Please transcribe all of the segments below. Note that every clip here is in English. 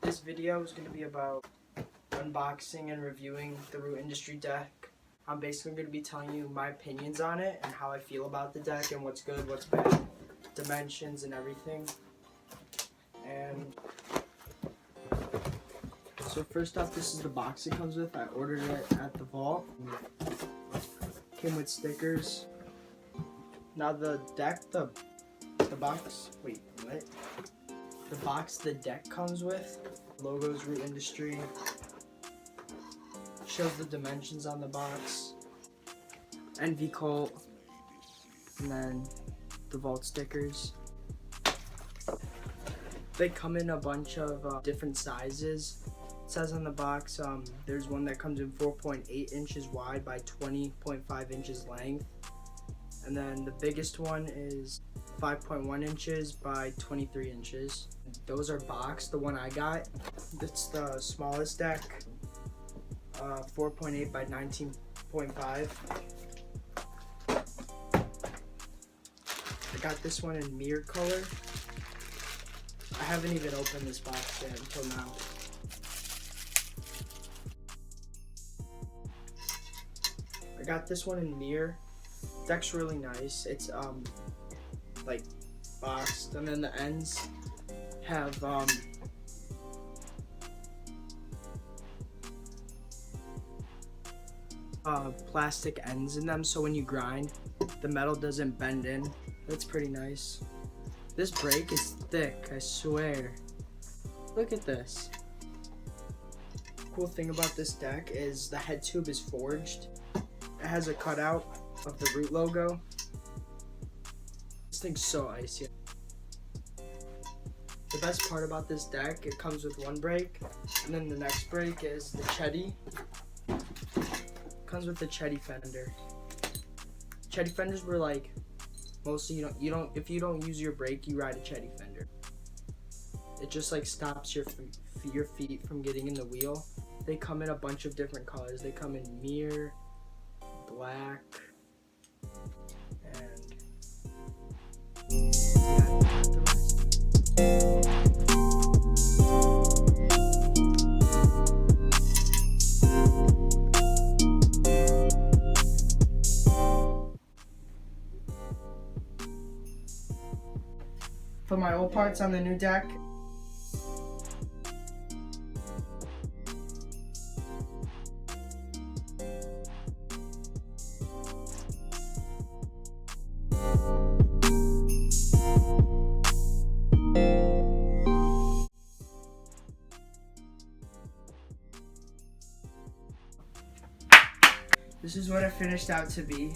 This video is going to be about unboxing and reviewing the Root Industry deck. I'm basically going to be telling you my opinions on it and how I feel about the deck and what's good, what's bad, dimensions and everything. And so first off, this is the box it comes with. I ordered it at the vault. Came with stickers. Now the deck, the box, wait, what? The box the deck comes with, logos Root Industry, shows the dimensions on the box, NV Colt, and then the vault stickers. They come in a bunch of different sizes. It says on the box, there's one that comes in 4.8 inches wide by 20.5 inches length. And then the biggest one is 5.1 inches by 23 inches. Those are boxed. The one I got, it's the smallest deck, 4.8 by 19.5. I got this one in mirror color. I haven't even opened this box yet until now. I got this one in mirror. Deck's really nice. It's like boxed, and then the ends have plastic ends in them, so when you grind, the metal doesn't bend in. That's pretty nice. This brake is thick, I swear. Look at this. Cool thing about this deck is the head tube is forged. It has a cutout of the Root logo. This thing's so icy. The best part about this deck, it comes with one brake, and then the next brake is the Chetty. Comes with the Chetty fender. Chetty fenders were like, mostly if you don't use your brake, you ride a Chetty fender. It just like stops your feet from getting in the wheel. They come in a bunch of different colors. They come in mirror, black, and for my old parts on the new deck, this is what it finished out to be.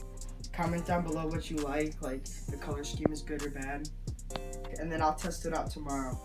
Comment down below what you like the color scheme is good or bad. And then I'll test it out tomorrow.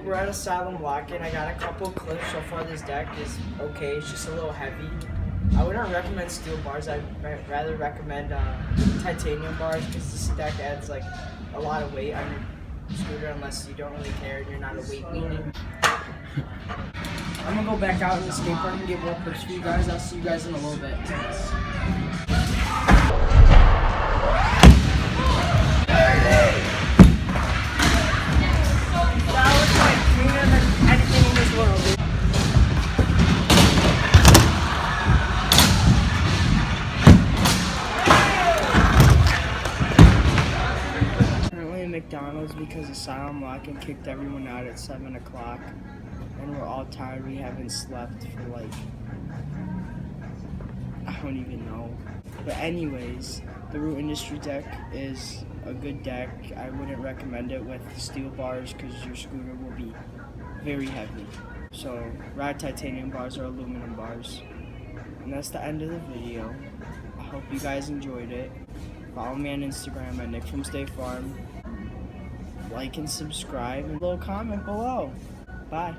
We're at Asylum Lock-In. I got a couple clips. So far this deck is okay. It's just a little heavy. I wouldn't recommend steel bars. I'd rather recommend titanium bars, because this deck adds like a lot of weight on your scooter unless you don't really care and you're not a weight weenie. I'm gonna go back out in the skate park and get more clips for you guys. I'll see you guys in a little bit. McDonald's because Asylum Lock-In kicked everyone out at 7 o'clock, and we're all tired. We haven't slept for like, I don't even know. But anyways, the Root Industry deck is a good deck. I wouldn't recommend it with steel bars because your scooter will be very heavy. So rad titanium bars or aluminum bars. And that's the end of the video. I hope you guys enjoyed it. Follow me on Instagram at Nick from State Farm. Like and subscribe and a little comment below. Bye.